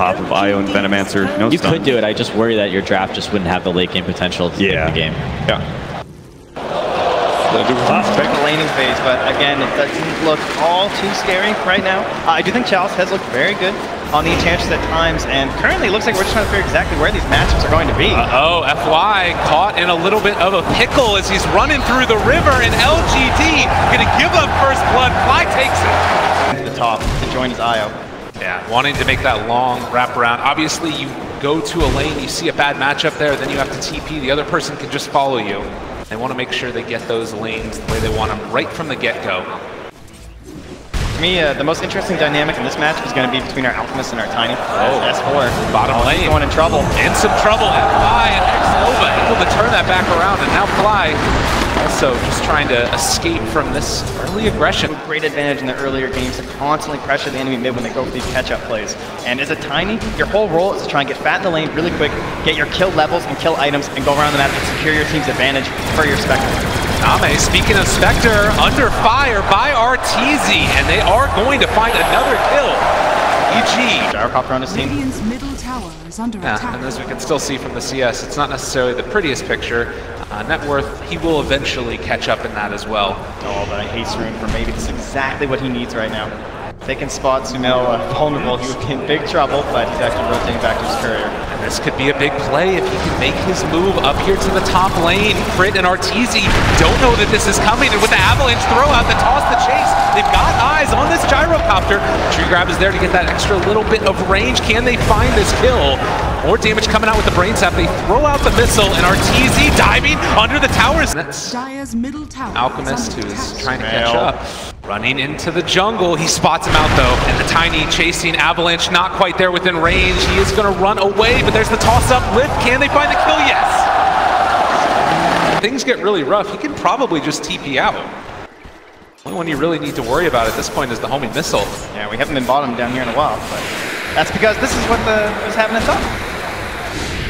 top of Io and Venomancer. No you stun. could do it. I just worry that your draft just wouldn't have the late game potential to win the game. Yeah. Expect the laning phase, but again, it doesn't look all too scary right now. I do think Chalice has looked very good on the Enchantress at times, and currently it looks like we're just trying to figure exactly where these matchups are going to be. FY caught in a little bit of a pickle as he's running through the river, and LGD gonna give up first blood. Fly takes it To the top to join his Io. Yeah, wanting to make that long wraparound. Obviously, you go to a lane, you see a bad matchup there, then you have to TP. The other person can just follow you. They want to make sure they get those lanes the way they want them right from the get-go. To me, the most interesting dynamic in this match is going to be between our Alchemist and our Tiny. S4. Bottom lane. Going in trouble. In some trouble. FY and Xnova able to turn that back around, and now Fly also just trying to escape from this early aggression. Great advantage in the earlier games to constantly pressure the enemy mid when they go for these catch-up plays. And as a Tiny, your whole role is to try and get fat in the lane really quick, get your kill levels and kill items, and go around the map and secure your team's advantage for your Spectre. Name, speaking of Spectre, under fire by Arteezy, and they are going to find another kill. EG. Gyrocopter on his team. Radiant's middle tower is under attack. And as we can still see from the CS, it's not necessarily the prettiest picture. Net worth, he will eventually catch up in that as well. Oh, but I hate Rune for maybe this is exactly what he needs right now. If they can spot Sumail vulnerable, he would be in big trouble, but he's actually rotating back to his courier. And this could be a big play if he can make his move up here to the top lane. Crit and Arteezy don't know that this is coming, and with the Avalanche throw out, the toss, the chase, they've got eyes on this Gyrocopter. Tree Grab is there to get that extra little bit of range. Can they find this kill? More damage coming out with the Brain Sap. They throw out the missile, and Arteezy diving under the towers. That's Dire's middle tower Alchemist, who's trying to catch up. Running into the jungle, he spots him out though, and the Tiny chasing Avalanche, not quite there within range. He is going to run away, but there's the toss-up lift. Can they find the kill? Yes! Things get really rough. He can probably just TP out. The only one you really need to worry about at this point is the homing missile. Yeah, we haven't been bottom down here in a while, but that's because this is what's happening top.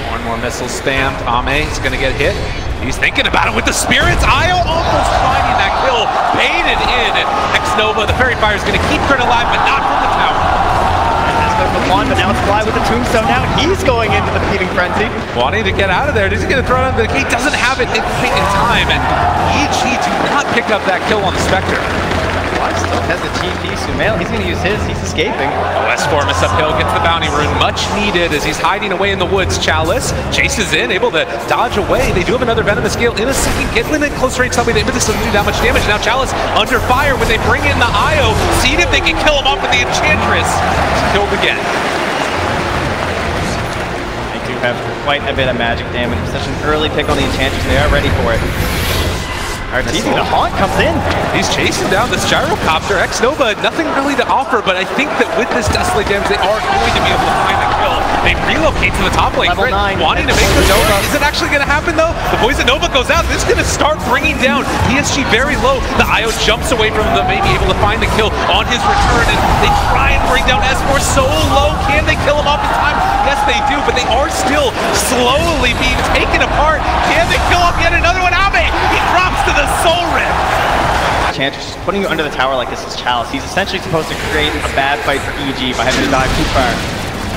More and more missiles spammed. Ame is going to get hit. He's thinking about it with the spirits. Io almost finding that kill. Baited in. Xnova, the Fairy Fire is going to keep Crit alive, but not from the tower. And that's the one, but now it's Fly with the Tombstone. Now he's going into the Feeding Frenzy. Wanting to get out of there. He's going to throw it on the he doesn't have it in time. And EG do not pick up that kill on the Spectre. Fly still has the TP. Sumail, he's going to use his. He's escaping. Westformus uphill gets the bounty rune. Much needed as he's hiding away in the woods. Chalice chases in, able to dodge away. They do have another Venomous Gale in a second. Get within close range. Something that doesn't do that much damage. Now Chalice under fire when they bring in the Io. See if they can kill him off with the Enchantress. He's killed again. They do have quite a bit of magic damage. Such an early pick on the Enchantress. They are ready for it. Arteezy, the Haunt comes in. He's chasing down this Gyrocopter. Xnova, nothing really to offer, but I think that with this Desolate damage, they are going to be able to find the kill. They relocate to the top lane. Level 9. Wanting to make the Nova. Is it actually going to happen, though? The Poison Nova goes out. This is going to start bringing down PSG very low. The Io jumps away from them, maybe able to find the kill on his return, and they try and bring down S4 so low. Can they kill him off in time? Yes, they do, but they are still slowly being taken apart. Can they kill off yet another one? Ame, he drops to the Soul Rip. Enchantress, putting you under the tower like this is Chalice. He's essentially supposed to create a bad fight for EG by having to dive too far.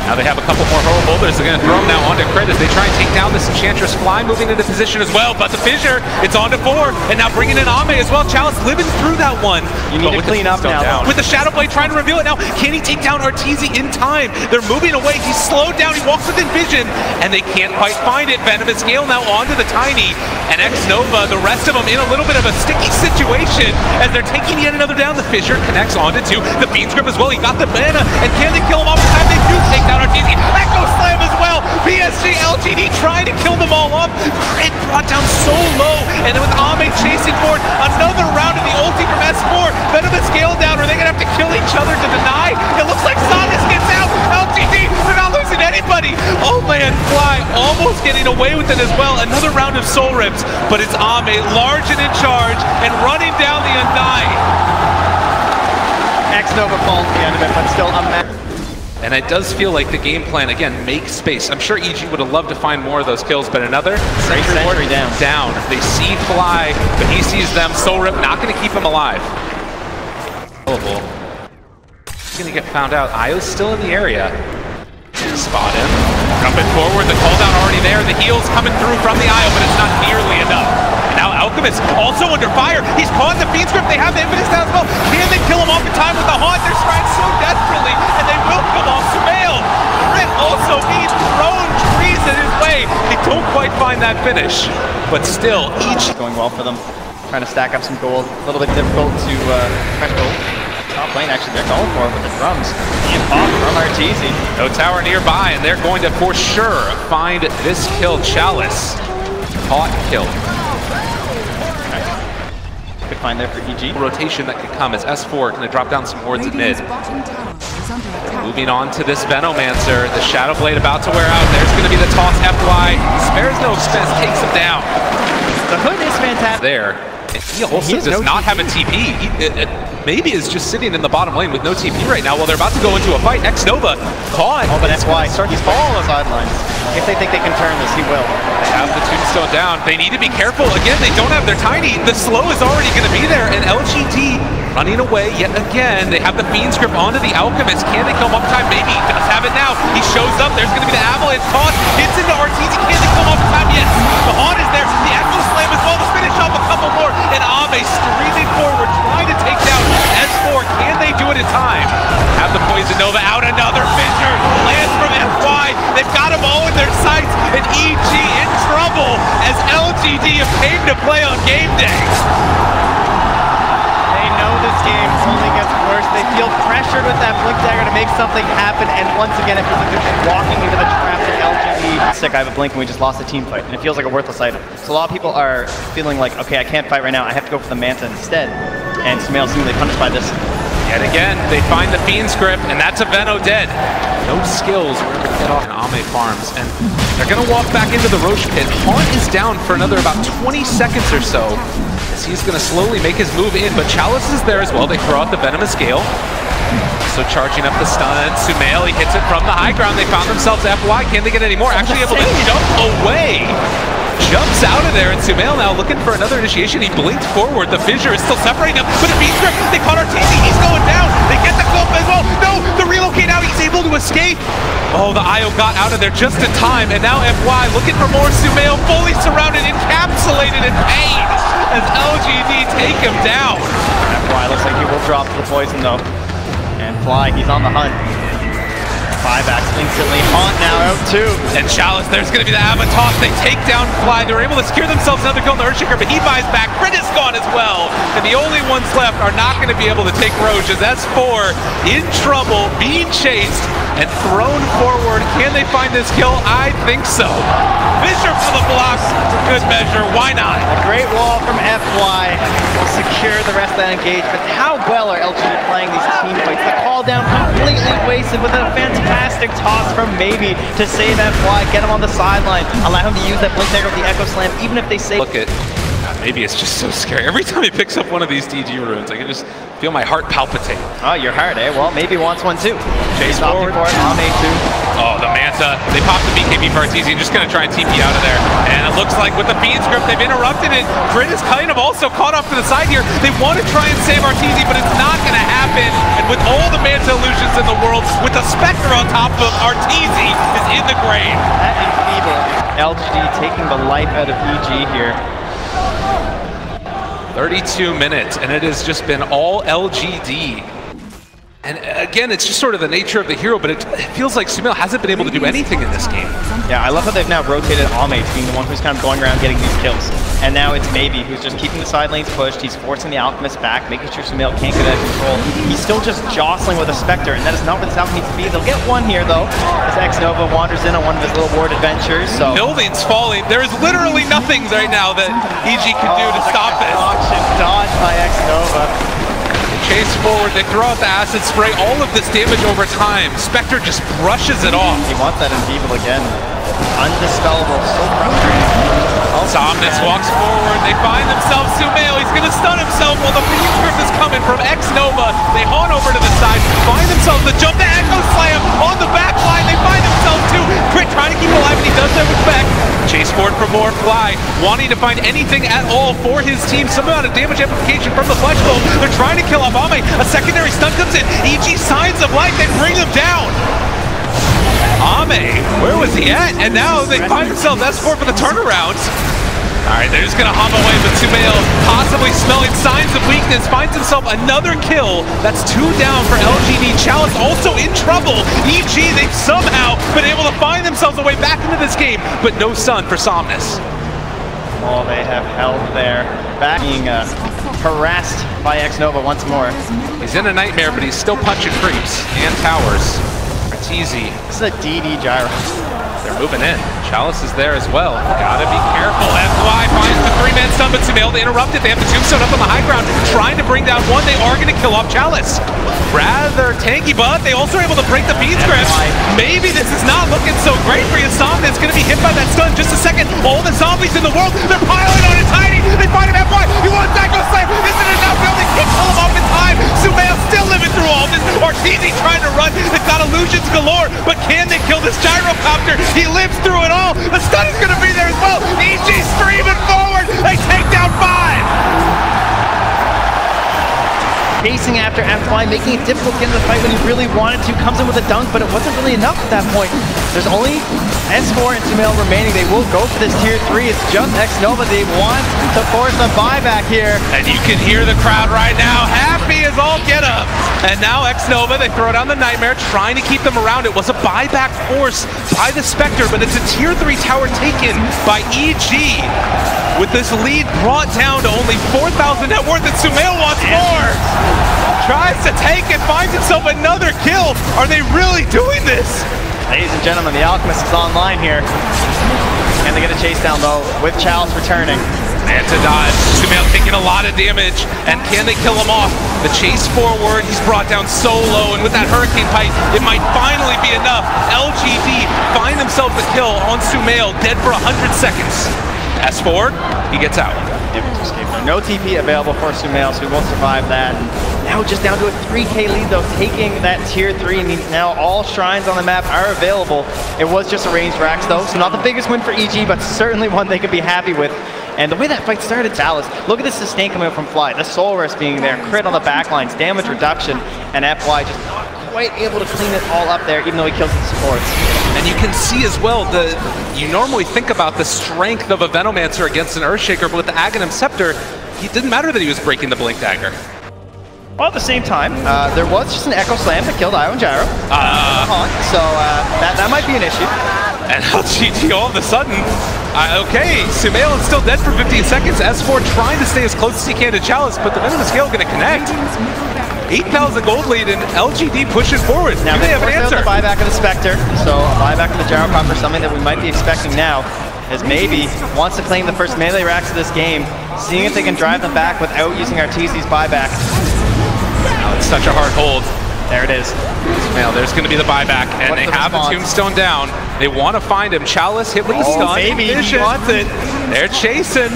Now they have a couple more holders. They're going to throw him now onto Crit as they try and take down this Enchantress. Fly moving into position as well, but the Fissure, it's on to 4, and now bringing in Ame as well. Chalice living through that one. You need to clean up now. With the Shadow Blade trying to reveal it now. Can he take down Arteezy in time? They're moving away. He's slowed down. He walks within vision, and they can't quite find it. Venomous Gale now onto the Tiny, and Xnova, the rest of them in a little bit of a sticky situation as they're taking yet another down. The Fissure connects onto 2. The Fiend's Grip as well. He got the mana, and can they kill him off in time? They do take down Arteezy. Echo Slam as well. PSG.LGD trying to kill them all off. Crit brought down so low, and then with Ame chasing forward, another round of the ulti from S4. Venomous Gale down. Are they going to have to kill each other to deny? It looks like Sagas gets out. LGD, they're not losing anybody. Oh man, Fly almost getting away with it as well. Another round of Soul Rips, but it's Ame large and in charge and running down the Undying. Xnova falls at the end of it, but still a mess. And it does feel like the game plan, again, makes space. I'm sure EG would have loved to find more of those kills, but another Sentry down. They see Fly, but he sees them. Soul Rip not going to keep him alive. He's going to get found out. Io's still in the area. Spot him. Jumping forward, the cooldown already there. The heal's coming through from the Isle, but it's not nearly enough. And now Alchemist also under fire. He's caught the Fiend's Grip. They have the Infinite down as well. Can they kill him off in time with the Haunt? They're trying so desperately, and they will kill off Sumail. Crit also needs thrown trees in his way. They don't quite find that finish, but still, each going well for them. Trying to stack up some gold. A little bit difficult to crush gold. Top lane, actually, they're going for it with the drums. And pop from Arteezy. no tower nearby, and they're going to for sure find this kill. Chalice caught and killed. Good find there for EG. Rotation that could come as S4 going to drop down some wards at mid. Radiant's bottom tower is under attack. Moving on to this Venomancer. The Shadow Blade about to wear out. There's going to be the toss. FY spares no expense, takes him down. The hood is fantastic. There. And he also does not have a TP. He maybe is just sitting in the bottom lane with no TP right now while they're about to go into a fight. X-Nova caught. Oh, but that's why he's falling on the sidelines. If they think they can turn this, he will. They have the Tombstone down. They need to be careful. Again, they don't have their Tiny. The slow is already going to be there. And LGD running away yet again. They have the Fiend's Grip onto the Alchemist. Can they kill him off in time? Maybe. He does have it now. He shows up. There's going to be the Avalanche toss. Hits into Arteezy. Can they kill him off in time? Yes. The Haunt is there. The Echo Slam as well to finish off a couple more. And Ame streaming forward, trying to take down S4. Can they do it in time? Have the Poison Nova out. Another fissure. Lands from FY. They've got them all in their sights. And EG in trouble as LGD have came to play on game day. They know this game only gets worse. They feel pressured with that Blink Dagger to make something happen. And once again, it feels like they're just walking into the trap of LGD. Sick, I have a Blink and we just lost a team fight. And it feels like a worthless item. So a lot of people are feeling like, okay, I can't fight right now. I have to go for the Manta instead. And Sumail seemingly punished by this. Yet again, they find the Fiend's Grip, and that's a Veno dead. No skills were able to get off Ame farms, and they're going to walk back into the Roche pit. Haunt is down for another about 20 seconds or so, as he's going to slowly make his move in, but Chalice is there as well. They throw out the Venomous Gale. So charging up the stun, Sumail, he hits it from the high ground. They found themselves FY. Can they get any more? Actually able to jump away. Jumps out of there, and Sumail now looking for another initiation. He blinked forward. The fissure is still separating them. But a Fiend's Grip, they caught Arteezy. He's going down. They get the clip as well. No, the relocate out. He's able to escape. Oh, the IO got out of there just in time. And now FY looking for more. Sumail fully surrounded, encapsulated in pain as LGD take him down. FY looks like he will drop the poison though. And Fly, he's on the hunt. 5-Axe instantly. Haunt now out too. And Chalice, there's going to be the Ava toss. They take down Fly. They're able to secure themselves another kill on the Earthshaker, but he buys back. Crit is gone as well. And the only ones left are not going to be able to take Roche as S4 in trouble, being chased and thrown forward. Can they find this kill? I think so. Fissure for the blocks. Good measure. Why not? A great wall from FY will secure the rest of that engagement. How well are LGD playing these team fights? The call down completely wasted with a fantastic toss from Maybe to save FY, get him on the sideline, allow him to use that Blink Dagger with the Echo Slam, even if they save. Look at, Maybe it's just so scary. Every time he picks up one of these DG runes, I can just feel my heart palpitate. Oh, your heart, eh? Well, Maybe wants one too. Chase forward. For it, Ame too. Oh, the Manta. They popped the BKB for Arteezy. Just going to try and TP out of there. And it looks like with the Fiend's Grip, they've interrupted it. Crit is kind of also caught off to the side here. They want to try and save Arteezy, but it's not going to happen. And with all the Manta illusions in the world, with the Spectre on top of Arteezy is in the grave. That enfeeble. LGD taking the life out of EG here. 32 minutes, and it has just been all LGD. And again, it's just sort of the nature of the hero, but it feels like Sumail hasn't been able to do anything in this game. Yeah, I love how they've now rotated Ame to being the one who's kind of going around getting these kills. And now it's Maybe who's just keeping the side lanes pushed. He's forcing the Alchemist back, making sure Sumail can't get out of control. He's still just jostling with a Spectre, and that is not where this Alchemy needs to be. They'll get one here, though, as X-Nova wanders in on one of his little ward adventures. So buildings falling. There is literally nothing right now that EG can do to stop this. Dodge by X-Nova. Chase forward, they throw out the acid spray, all of this damage over time. Spectre just brushes it off. He wants that enfeeble again. Undispellable, so frustrating. Somnus walks forward, they find themselves Sumail, he's gonna stun himself while the Fiend's Grip is coming from X-Nova. They haunt over to the side, find themselves the jump, the Echo Slam on the back line, they find themselves too. Crit trying to keep alive, and he does that with Beck. Chase forward for more Fly, wanting to find anything at all for his team. Some amount of damage amplification from the Flesh Bolt. They're trying to kill off Ame. A secondary stun comes in. EG signs of life, they bring him down. Ame, where was he at? And now they find themselves S4 for the turnaround. All right, they're just gonna hum away, but Sumail, possibly smelling signs of weakness, finds himself another kill. That's 2 down for LGD. Chalice also in trouble. EG, they've somehow been able to find themselves a way back into this game, but no sun for Somnus. Oh, they have held there. Back being harassed by Xnova once more. He's in a nightmare, but he's still punching creeps and towers. Arteezy. This is a DD gyro. They're moving in. Chalice is there as well. Gotta be careful. FY finds the 3-man stun, but Sumail to interrupt it. They have the tombstone up on the high ground, trying to bring down one. They are going to kill off Chalice. Rather tanky, but they also are able to break the beat script. Maybe this is not looking so great for Yasam. That's going to be hit by that stun. Just a second. All the zombies in the world, they're piling on it. Tiny. They find him FY. He wants Echo Slam. Isn't enough. They only can't pull him off in time. Sumail still living through all this. Arteezy trying to run. They've got illusions galore, but can they kill this gyrocopter? He lives through it all. The stun is going to be there as well. EG streaming forward. They take down 5. Chasing after FY, making it difficult to get into the fight when he really wanted to. Comes in with a dunk, but it wasn't really enough at that point. There's only S4 and Sumail remaining. They will go for this tier 3. It's just Xnova. They want to force a buyback here. And you can hear the crowd right now. Happy as all get up. And now Xnova, they throw down the Nightmare, trying to keep them around. It was a buyback force by the Spectre, but it's a tier 3 tower taken by EG. With this lead brought down to only 4,000 net worth, and Sumail wants more. Tries to take it, finds himself another kill. Are they really doing this? Ladies and gentlemen, the Alchemist is online here. And they get a chase down though, with Chalice returning. And to dodge, Sumail taking a lot of damage, and can they kill him off? The chase forward, he's brought down so low, and with that Hurricane Pipe, it might finally be enough. LGD find themselves a kill on Sumail, dead for 100 seconds. S4, he gets out. No TP available for Sumail, so he won't survive that. Now just down to a 3K lead though, taking that tier 3. I mean, now all shrines on the map are available. It was just a ranged Rax though, so not the biggest win for EG, but certainly one they could be happy with. And the way that fight started, Chalice, look at the sustain coming up from Fly, the Soul Rest being there, crit on the backlines, damage reduction, and FY just not quite able to clean it all up there, even though he kills the supports. And you can see as well, you normally think about the strength of a Venomancer against an Earthshaker, but with the Aghanim Scepter, it didn't matter that he was breaking the Blink Dagger. Well, at the same time, there was just an Echo Slam that killed Io and Gyro. So that might be an issue. And LGD all of a sudden, okay, Sumail is still dead for 15 seconds. S4 trying to stay as close as he can to Chalice, but the Venomous Gale going to connect. 8,000 gold lead and LGD pushing forward. Now they have an answer. The buyback of the Spectre, so a buyback of the Gyrocopter, something that we might be expecting now, as maybe wants to claim the first melee racks of this game, seeing if they can drive them back without using Arteezy's buyback. Now it's such a hard hold. There it is. Now there's going to be the buyback, and they have the Tombstone down. They want to find him. Chalice hit with the stun. Maybe he wants it. They're chasing.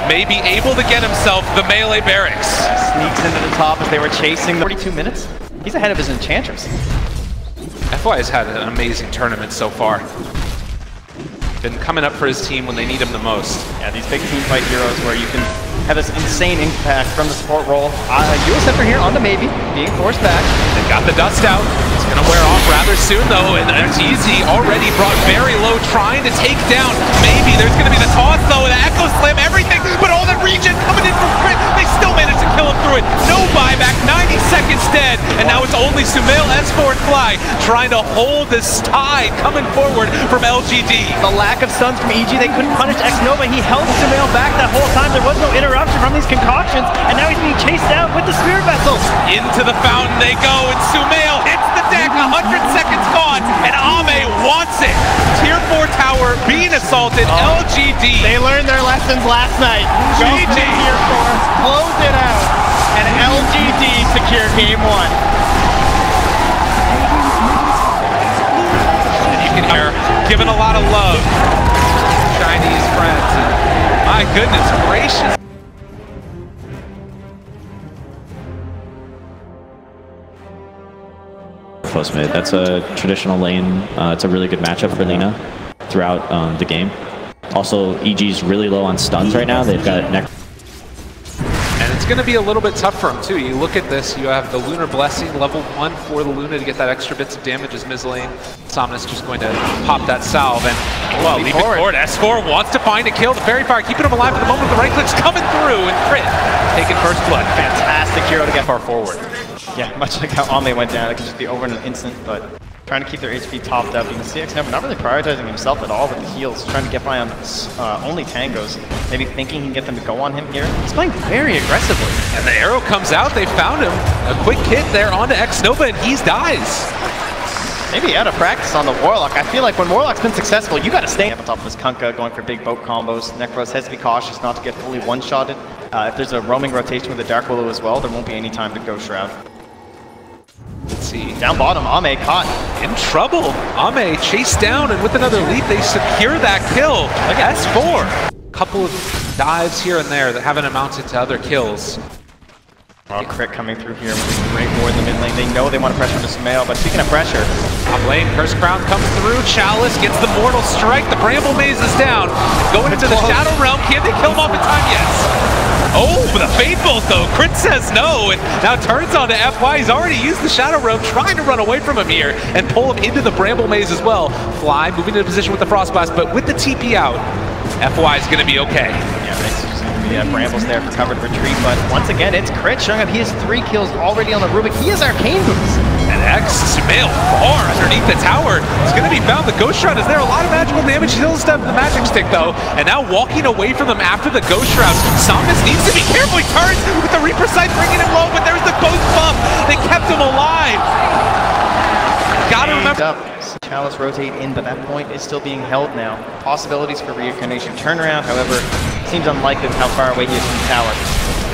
Maybe able to get himself the melee barracks. Sneaks into the top as they were chasing. 42 minutes. He's ahead of his Enchantress. FY has had an amazing tournament so far. Been coming up for his team when they need him the most. Yeah, these big team fight heroes where you can have this insane impact from the support role. US Scepter here onto Maybe, being forced back. They've got the dust out. It's going to wear off rather soon though, and Arteezy already brought very low, trying to take down Maybe. There's going to be the toss though, the Echo Slam, everything, but all that regen coming in from crit, they still managed to kill him through it. No buyback, 90 seconds dead, and now it's only Sumail, S4, and Fly trying to hold this tide coming forward from LGD. The lack of stuns from EG, they couldn't punish Xnova. He held Sumail back that whole time. There was no interruption from these concoctions, and now he's being chased down with the Spirit Vessels. Into the fountain they go, and Sumail hits the deck, 100 seconds gone, and Ame wants it. Tier 4 tower being assaulted, LGD. They learned their lessons last night. GG. Tier 4, close it out, and LGD secure game 1. And you can hear giving a lot of love to Chinese friends. And my goodness gracious. Close mid. That's a traditional lane. It's a really good matchup for Lina throughout the game. Also, EG's really low on stuns right now. They've got neck. And it's going to be a little bit tough for him too. You look at this, you have the Lunar Blessing, level 1 for the Luna to get that extra bits of damage as Mislane. Somnus just going to pop that salve and well, leap it forward. S4 wants to find a kill. The Fairy Fire keeping him alive at the moment. The right click's coming through and Crit taking first blood. Fantastic hero to get Far forward. Yeah, much like how Ame went down, it could just be over in an instant, but trying to keep their HP topped up. You can see XNova not really prioritizing himself at all with the heals, trying to get by on only tangos. Maybe thinking he can get them to go on him here. He's playing very aggressively. And the arrow comes out, they found him. A quick hit there onto XNova and he dies. Maybe out of practice on the Warlock. I feel like when Warlock's been successful, you gotta stay up on top of this Kunkka, going for big boat combos. Necros has to be cautious not to get fully one-shotted. If there's a roaming rotation with the Dark Willow as well, there won't be any time to go Shroud. Let's see. Down bottom, Ame caught. In trouble. Ame chased down, and with another leap, they secure that kill. Look at S4. Couple of dives here and there that haven't amounted to other kills. Well, Crit coming through here with a great ward in the mid lane. They know they want to pressure on the Sumail, but speaking of pressure, Top lane, Curse Crown comes through. Chalice gets the Mortal Strike. The Bramble Maze is down. Going into the Shadow Realm. Can they kill him off in time? Yes. Oh, the Fade Bolt though. Crit says no, and now turns on to FY. He's already used the Shadow Realm, trying to run away from him here and pull him into the Bramble Maze as well. Fly moving into position with the Frost Blast, but with the TP out, FY is going to be okay. Yeah, it's just going to be Brambles there for covered retreat, but once again, it's Crit showing up. He has 3 kills already on the Rubik. He has Arcane Boots. And X, Sumail far underneath the tower. It's going to be found. The Ghost Shroud is there. A lot of magical damage. He doesn't have the Magic Stick, though. And now walking away from them after the Ghost Shroud. Somnus needs to be careful. He turns with the Reaper Sight bringing him low, but there's the Ghost Bump. They kept him alive. Gotta remember. Chalice rotate in, but that point is still being held now. Possibilities for reincarnation turnaround, however, seems unlikely with how far away he is from the tower.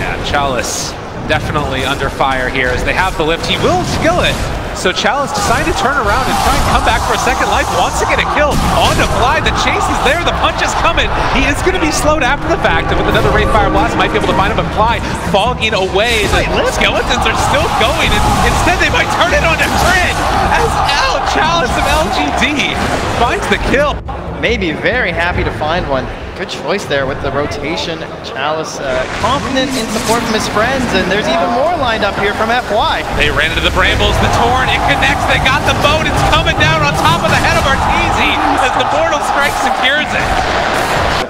Yeah, Chalice definitely under fire here as they have the lift. He will skill it. So Chalice decided to turn around and try and come back for a second life. Wants to get a kill on to Fly. The chase is there. The punch is coming. He is going to be slowed after the fact. And with another Wraith Fire Blast, might be able to find him. But Fly fogging away. The skeletons are still going. And instead, they might turn it on to Crit. As Chalice of LGD finds the kill. Maybe very happy to find one. Good choice there with the rotation. Chalice confident in support from his friends, and there's even more lined up here from FY. They ran into the Brambles, the Torn, it connects, they got the boat, it's coming down on top of the head of Arteezy as the Mortal Strike secures it.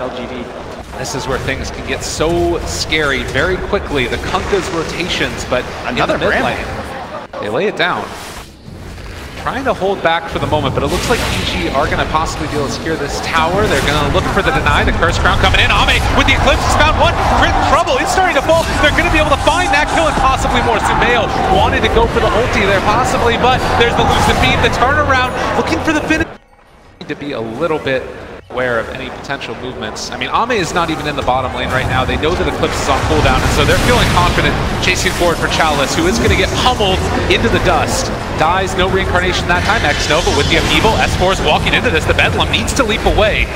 LGD. This is where things can get so scary very quickly. The Kunkka's rotations, but another in the mid lane, they lay it down. Trying to hold back for the moment, but it looks like PG are going to possibly be able to secure this tower. They're going to look for the deny. The Curse Crown coming in. Ame with the Eclipse has found one. Crit trouble. It's starting to fall. They're going to be able to find that kill and possibly more. Sumail wanted to go for the ulti there possibly, but there's the Lucid Beam. The turnaround looking for the finish. Need to be a little bit aware of any potential movements. I mean, Ame is not even in the bottom lane right now. They know that Eclipse is on cooldown, and so they're feeling confident chasing forward for Chalice, who is going to get pummeled into the dust. Dies, no reincarnation that time. XNova with the upheaval. S4 is walking into this. The Bedlam needs to leap away.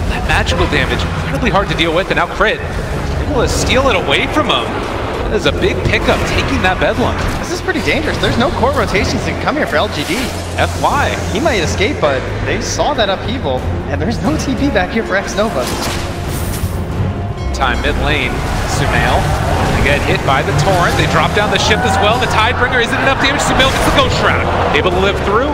That magical damage, incredibly hard to deal with, and now Crit able to steal it away from him. That is a big pickup, taking that Bedlam. This is pretty dangerous. There's no core rotations that can come here for LGD. FY. He might escape, but they saw that upheaval, and there's no TP back here for XNova. Time mid lane, Sumail. They get hit by the Torrent. They drop down the ship as well. The Tidebringer isn't enough damage. Sumail gets the Ghost Shroud. Able to live through.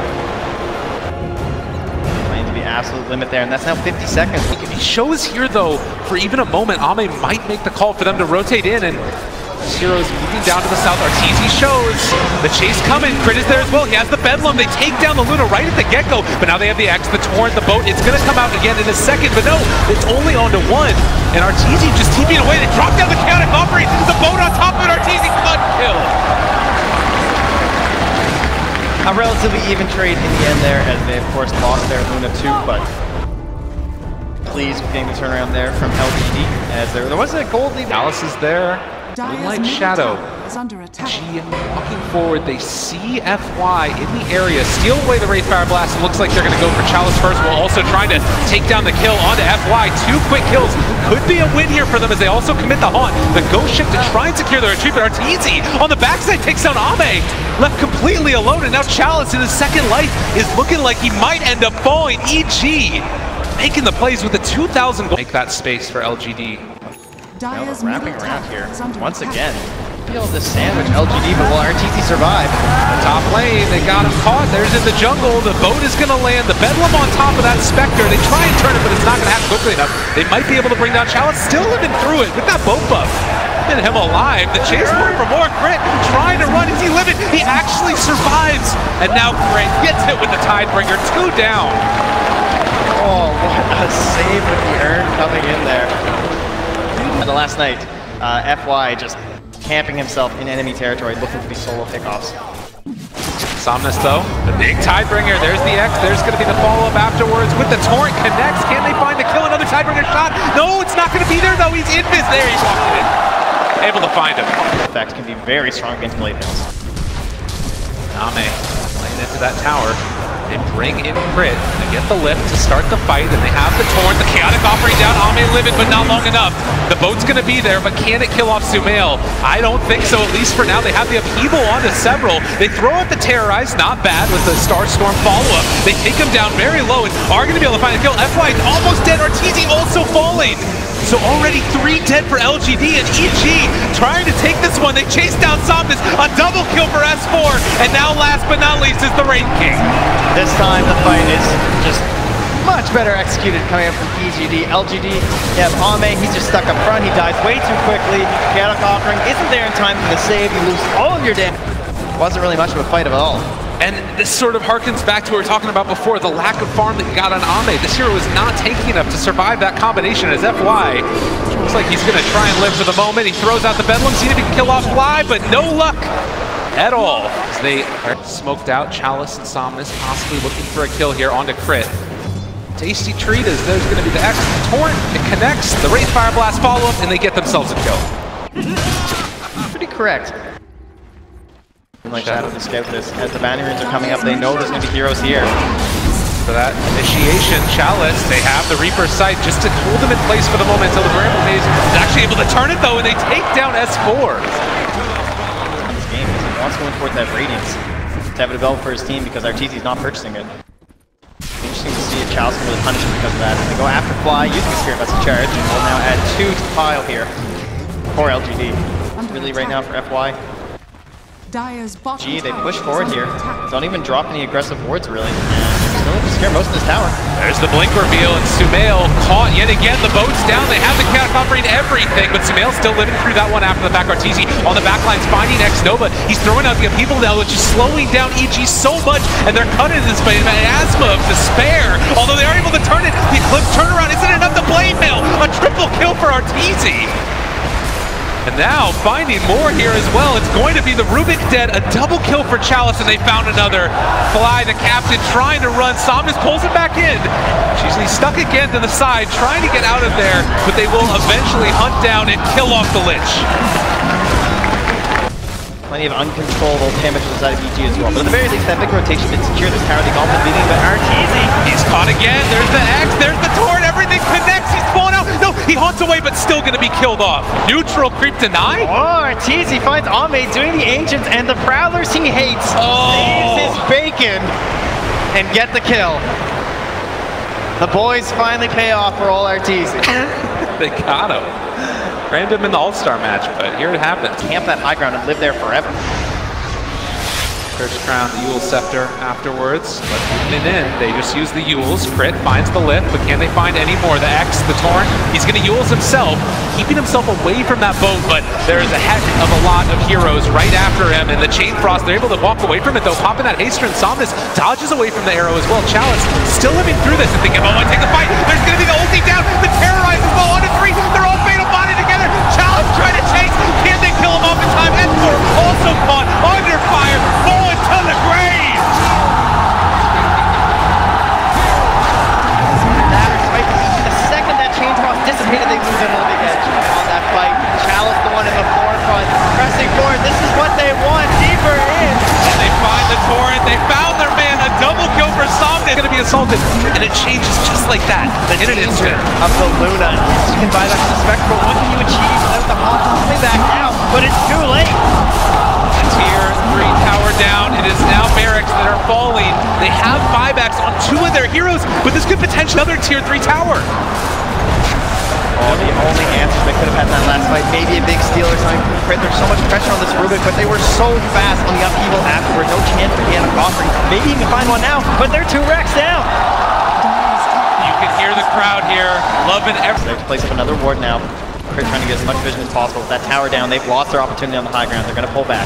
Playing to the absolute limit there, and that's now 50 seconds. If he shows here, though, for even a moment, Ame might make the call for them to rotate in, and Heroes moving down to the south. Arteezy shows the chase coming. Crit is there as well. He has the Bedlam. They take down the Luna right at the get-go. But now they have the X, the Torrent, the boat. It's going to come out again in a second. But no, it's only onto one. And Arteezy just TPing away. They drop down the Chaotic Offering. The boat on top of it. Arteezy cut kill. A relatively even trade in the end there, as they of course lost their Luna too, but pleased with getting the turnaround there from LGD, as there was a gold lead. Alice is there. Moonlight Shadow. Is under attack. G walking forward. They see FY in the area. Steal away the Wraith Fire Blast. It looks like they're going to go for Chalice first, while also trying to take down the kill onto FY. 2 quick kills. Could be a win here for them as they also commit the haunt. The Ghost Ship to try and secure their retreat, but Arteezy on the backside takes down Ame. Left completely alone, and now Chalice in his second life is looking like he might end up falling. EG making the plays with the 2,000 gold. Make that space for LGD. Dyer's Wrapping middle around tower here is under once attack. again. Feel the sandwich LGD, but will RTZ survive? The top lane, they got him caught. There's in the jungle. The boat is going to land. The Bedlam on top of that Spectre. They try and turn it, but it's not going to happen quickly enough. They might be able to bring down Chalice. Still living through it with that boat buff. And him alive. The chase for more. Crit trying to run. Is he living? He actually survives. And now Crit gets hit with the Tidebringer. 2 down. Oh, what a save with the urn coming in there. And the last night, FY just camping himself in enemy territory, looking to be solo pickoffs. Somnus though, the big Tidebringer, there's the X, there's going to be the follow-up afterwards with the Torrent connects. Can they find the kill? Another Tidebringer shot? No, it's not going to be there though, he's in this. There, he walked it in. Able to find him. Effects can be very strong against blade mills. Ame laying into that tower. They bring in Crit to get the lift to start the fight, and they have the Torrent, the Chaotic offering down, Ame living, but not long enough. The boat's going to be there, but can it kill off Sumail? I don't think so, at least for now. They have the upheaval onto several. They throw out the Terrorize, not bad, with the Starstorm follow-up. They take him down very low and are going to be able to find a kill. FY almost dead, RTZ also falling. So already 3 dead for LGD, and EG trying to take this one. They chase down Somnus, a double kill for S4, and now last but not least is the Rain King. This time the fight is just much better executed coming up from EGD. LGD, yeah, Ame, he's just stuck up front. He dies way too quickly. Chaotic offering isn't there in time for the save. You lose all of your damage. Wasn't really much of a fight at all. And this sort of harkens back to what we were talking about before, the lack of farm that you got on Ame. This hero was not taking enough to survive that combination as FY. Looks like he's going to try and live for the moment. He throws out the Bedlam, seeing if he can kill off Fly, but no luck at all. As they are smoked out, Chalice and Somnus possibly looking for a kill here onto Crit. Tasty treat as there's going to be the X. Torrent, it connects, the Wraith Fire Blast follow-up, and they get themselves a kill. Pretty correct. Like Shadow to scout this. As the bounty runes are coming up, they know there's going to be heroes here. For that initiation, Chalice, they have the Reaper's Sight just to hold them in place for the moment until the Bramble Maze is actually able to turn it though, and they take down S4. This game, he wants to win forth that Radiance to have it available for his team because RTZ is not purchasing it. Interesting to see if Chalice can really punish him because of that. They go after Fly, using the Spirit Vessel charge, and will now add 2 to the pile here for LGD. Really right now for FY. Dyer's bottom Gee, they tower push is forward under here. attack. Don't even drop any aggressive wards, really. And still able to scare most of this tower. There's the Blink reveal, and Sumail caught yet again. The boat's down. They have the Chaotic offering everything, but Sumail's still living through that one after the back. RTZ on the back lines finding X Nova. He's throwing out the upheaval now, which is slowing down EG so much, and they're cutting this by an asthma of despair. Although they are able to turn it, the Eclipse turnaround isn't enough to blame Mail. A triple kill for RTZ. And now, finding more here as well. It's going to be the Rubik dead, a double kill for Chalice, and they found another. Fly, the captain, trying to run. Somnus pulls it back in. He's stuck again to the side, trying to get out of there, but they will eventually hunt down and kill off the Lich. Plenty of uncontrollable damage inside of EG as well. But at the very least, that big rotation did secure this tower. The gauntlet beating, but RTZ. He's caught again. There's the X, there's the Torrent, everything connects. He's falling out. No, he haunts away, but still going to be killed off. Neutral creep deny. Oh, RTZ finds Ame doing the Ancients and the Prowlers he hates. Oh. Saves his bacon and get the kill. The boys finally pay off for all RTZ. They got him. Ran him in the All-Star match, but here it happens. Camp that high ground and live there forever. Curse Crown, the Yule Scepter afterwards. But moving in, they just use the Yules. Crit finds the lift, but can they find any more? The X, the Torrent, he's going to Yules himself, keeping himself away from that boat, but there is a heck of a lot of heroes right after him, and the Chain Frost, they're able to walk away from it though, popping that haste and Somnus dodges away from the arrow as well. Chalice still living through this and thinking, oh, I take the fight. There's going to be the ulti down, the Terrorize as well, 1-3, they're all fatal bonded together. Chalice trying to chase, can they kill him off in time? S4 also caught under fire, falling to the grave. The second that Chain Frost dissipated, they lose another big edge on that fight. Chalice, the one in the forefront, pressing forward. This is what they want, deeper in. And they find the Torrent. They found their man. A double kill for Somnus. Going to be assaulted, and it changes just like that in an instant. Of the Luna. You can buy back the Spectral. What can you achieve without the Hawk coming back now? But it's too late. Tier 3 tower down. It is now barracks that are falling. They have buybacks on 2 of their heroes, but this could potentially another tier 3 tower. Oh, the only answer they could have had in that last fight, maybe a big steal or something. There's so much pressure on this Rubik, but they were so fast on the upheaval afterward. No chance for Piano offering. Maybe he can find one now, but they're 2 racks down. You can hear the crowd here, loving every... They have to place up another ward now. Crit trying to get as much vision as possible. With that tower down, they've lost their opportunity on the high ground. They're going to pull back.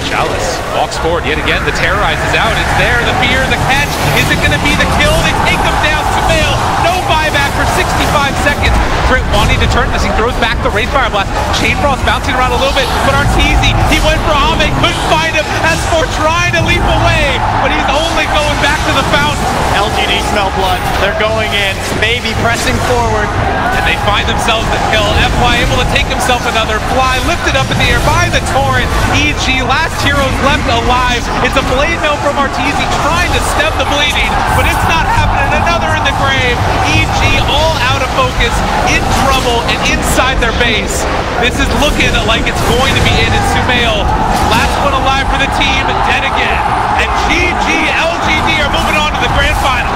Chalice walks forward yet again. The terrorize is out. It's there. The fear, the catch. Is it going to be the kill? They take them down. Sumail, no buyback for 65 seconds. Crit wanting to turn this. He throws back the Wraithfire Blast. Chainfrost bouncing around a little bit. But Arteezy, he went for Ame. Couldn't find him. S4 trying to leap away. But he's only going back to the fountain. LGD smell blood. They're going in. Maybe pressing forward. And they find themselves the kill. FY able to take himself another. Fly lifted up in the air by the Torrent. EG last heroes left alive. It's a blade mail from Arteezy trying to stem the bleeding, but it's not happening. Another in the grave. EG all out of focus, in trouble, and inside their base. This is looking like it's going to be in Sumail. Last one alive for the team, dead again. And GG.LGD are moving on to the grand final.